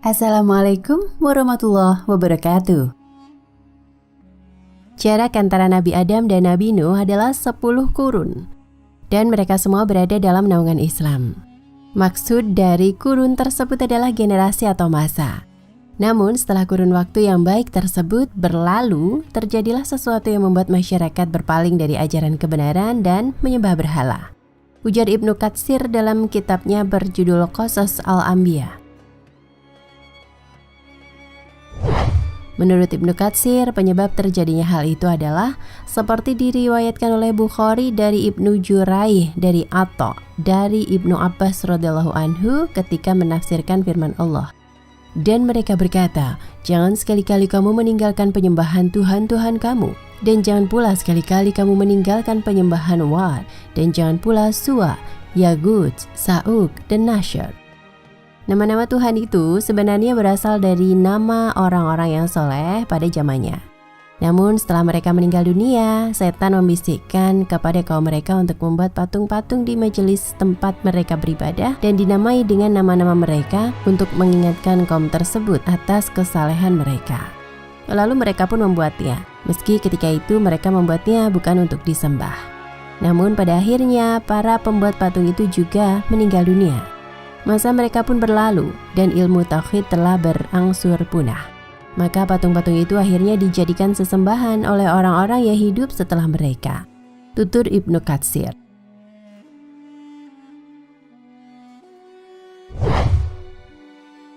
Assalamualaikum warahmatullahi wabarakatuh. Jarak antara Nabi Adam dan Nabi Nuh adalah 10 kurun, dan mereka semua berada dalam naungan Islam. Maksud dari kurun tersebut adalah generasi atau masa. Namun setelah kurun waktu yang baik tersebut berlalu, terjadilah sesuatu yang membuat masyarakat berpaling dari ajaran kebenaran dan menyembah berhala. Ujar Ibnu Katsir dalam kitabnya berjudul Qasas Al-Anbiya. Menurut Ibnu Katsir, penyebab terjadinya hal itu adalah seperti diriwayatkan oleh Bukhari dari Ibnu Juraih dari Atha dari Ibnu Abbas radhiyallahu anhu ketika menafsirkan firman Allah. Dan mereka berkata, jangan sekali-kali kamu meninggalkan penyembahan Tuhan-Tuhan kamu, dan jangan pula sekali-kali kamu meninggalkan penyembahan Wat, dan jangan pula Suwa, Yagut, Sa'uk, dan Nasyr. Nama-nama Tuhan itu sebenarnya berasal dari nama orang-orang yang soleh pada zamannya. Namun setelah mereka meninggal dunia, setan membisikkan kepada kaum mereka untuk membuat patung-patung di majelis tempat mereka beribadah dan dinamai dengan nama-nama mereka untuk mengingatkan kaum tersebut atas kesalehan mereka. Lalu mereka pun membuatnya, meski ketika itu mereka membuatnya bukan untuk disembah. Namun pada akhirnya para pembuat patung itu juga meninggal dunia. Masa mereka pun berlalu dan ilmu tauhid telah berangsur punah. Maka patung-patung itu akhirnya dijadikan sesembahan oleh orang-orang yang hidup setelah mereka. Tutur Ibnu Katsir.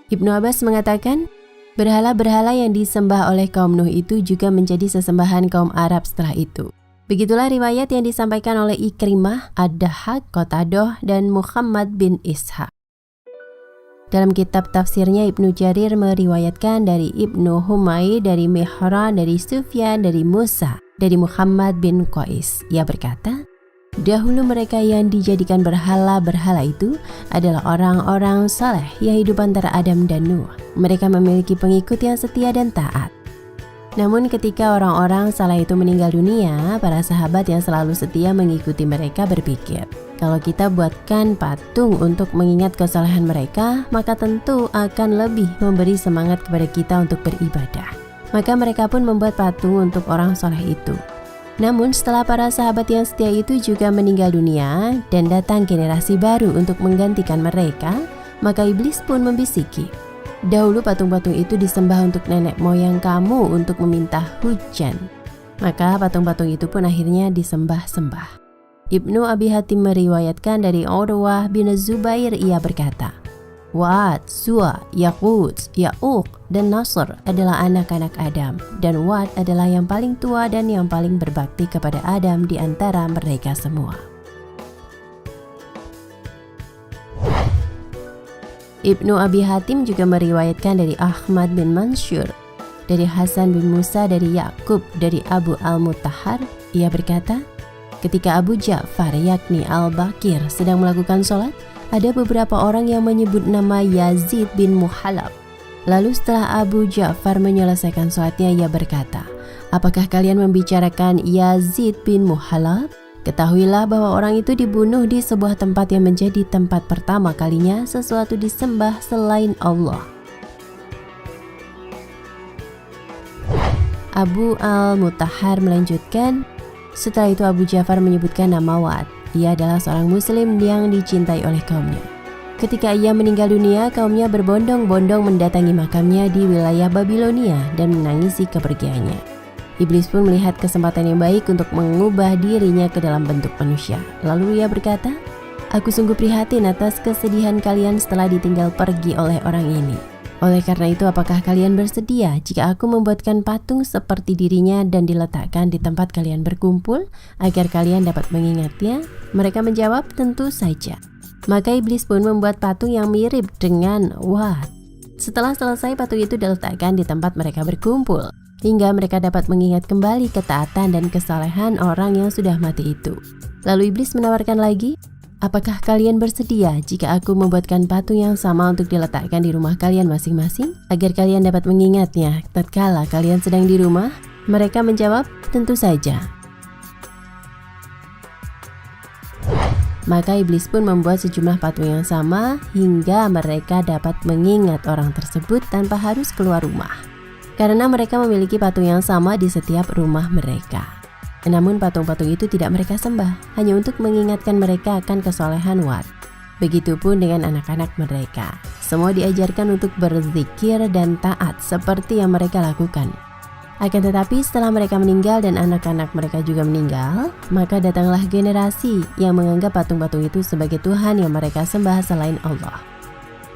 Ibnu Abbas mengatakan, berhala-berhala yang disembah oleh kaum Nuh itu juga menjadi sesembahan kaum Arab setelah itu. Begitulah riwayat yang disampaikan oleh Ikrimah, Ad-Dahhak, Qatadah, dan Muhammad bin Ishaq. Dalam kitab tafsirnya Ibnu Jarir meriwayatkan dari Ibnu Humay, dari Mihran, dari Sufyan, dari Musa, dari Muhammad bin Qais. Ia berkata, dahulu mereka yang dijadikan berhala-berhala itu adalah orang-orang saleh yang hidup antara Adam dan Nuh. Mereka memiliki pengikut yang setia dan taat. Namun ketika orang-orang saleh itu meninggal dunia, para sahabat yang selalu setia mengikuti mereka berpikir, kalau kita buatkan patung untuk mengingat kesalehan mereka, maka tentu akan lebih memberi semangat kepada kita untuk beribadah. Maka mereka pun membuat patung untuk orang saleh itu. Namun setelah para sahabat yang setia itu juga meninggal dunia dan datang generasi baru untuk menggantikan mereka, maka iblis pun membisiki, dahulu patung-patung itu disembah untuk nenek moyang kamu untuk meminta hujan. Maka patung-patung itu pun akhirnya disembah-sembah. Ibnu Abi Hatim meriwayatkan dari Urwah bin Zubair, ia berkata, Wat, Suwa, Yaqut, Ya'uq, dan Nasr adalah anak-anak Adam, dan Wat adalah yang paling tua dan yang paling berbakti kepada Adam di antara mereka semua. Ibnu Abi Hatim juga meriwayatkan dari Ahmad bin Mansur, dari Hasan bin Musa, dari Yakub, dari Abu Al-Mutahhar. Ia berkata, ketika Abu Ja'far yakni Al-Bakir sedang melakukan sholat, ada beberapa orang yang menyebut nama Yazid bin Muhalab. Lalu setelah Abu Ja'far menyelesaikan sholatnya, ia berkata, apakah kalian membicarakan Yazid bin Muhalab? Ketahuilah bahwa orang itu dibunuh di sebuah tempat yang menjadi tempat pertama kalinya sesuatu disembah selain Allah. Abu Al-Mutahhar melanjutkan, setelah itu Abu Ja'far menyebutkan nama Wat. Ia adalah seorang muslim yang dicintai oleh kaumnya. Ketika ia meninggal dunia, kaumnya berbondong-bondong mendatangi makamnya di wilayah Babilonia dan menangisi kepergiannya. Iblis pun melihat kesempatan yang baik untuk mengubah dirinya ke dalam bentuk manusia. Lalu ia berkata, aku sungguh prihatin atas kesedihan kalian setelah ditinggal pergi oleh orang ini. Oleh karena itu, apakah kalian bersedia jika aku membuatkan patung seperti dirinya dan diletakkan di tempat kalian berkumpul agar kalian dapat mengingatnya? Mereka menjawab, tentu saja. Maka iblis pun membuat patung yang mirip dengan Wat. Setelah selesai, patung itu diletakkan di tempat mereka berkumpul, hingga mereka dapat mengingat kembali ketaatan dan kesalehan orang yang sudah mati itu. Lalu iblis menawarkan lagi, apakah kalian bersedia jika aku membuatkan patung yang sama untuk diletakkan di rumah kalian masing-masing, agar kalian dapat mengingatnya tatkala kalian sedang di rumah? Mereka menjawab, tentu saja. Maka iblis pun membuat sejumlah patung yang sama hingga mereka dapat mengingat orang tersebut tanpa harus keluar rumah. Karena mereka memiliki patung yang sama di setiap rumah mereka. Namun patung-patung itu tidak mereka sembah, hanya untuk mengingatkan mereka akan kesolehan Wat. Begitupun dengan anak-anak mereka. Semua diajarkan untuk berzikir dan taat seperti yang mereka lakukan. Akan tetapi setelah mereka meninggal dan anak-anak mereka juga meninggal, maka datanglah generasi yang menganggap patung-patung itu sebagai Tuhan yang mereka sembah selain Allah.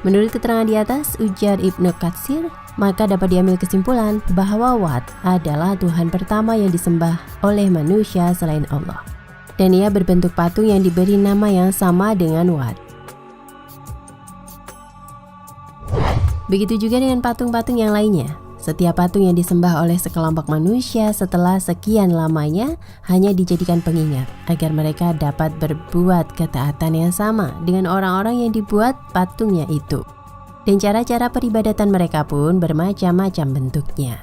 Menurut keterangan di atas, ujar Ibnu Katsir, maka dapat diambil kesimpulan bahwa Wat adalah Tuhan pertama yang disembah oleh manusia selain Allah. Dan ia berbentuk patung yang diberi nama yang sama dengan Wat. Begitu juga dengan patung-patung yang lainnya. Setiap patung yang disembah oleh sekelompok manusia setelah sekian lamanya hanya dijadikan pengingat agar mereka dapat berbuat ketaatan yang sama dengan orang-orang yang dibuat patungnya itu. Dan cara-cara peribadatan mereka pun bermacam-macam bentuknya.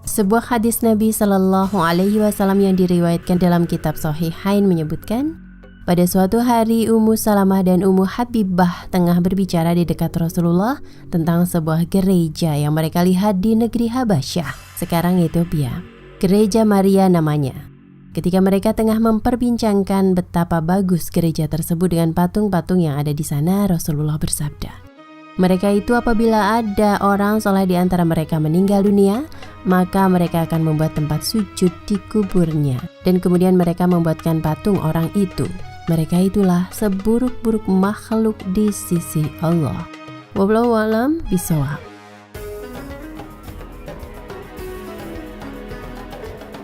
Sebuah hadis Nabi Shallallahu Alaihi Wasallam yang diriwayatkan dalam kitab Shahihain menyebutkan, pada suatu hari Ummu Salamah dan Ummu Habibah tengah berbicara di dekat Rasulullah tentang sebuah gereja yang mereka lihat di negeri Habasyah, sekarang Ethiopia. Gereja Maria namanya. Ketika mereka tengah memperbincangkan betapa bagus gereja tersebut dengan patung-patung yang ada di sana, Rasulullah bersabda, mereka itu apabila ada orang soleh di antara mereka meninggal dunia, maka mereka akan membuat tempat sujud di kuburnya, dan kemudian mereka membuatkan patung orang itu. Mereka itulah seburuk-buruk makhluk di sisi Allah. Wallahu a'lam bishawab.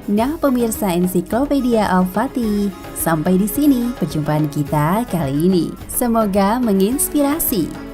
Nah pemirsa Ensiklopedia Al-Fatih, sampai di sini perjumpaan kita kali ini. Semoga menginspirasi.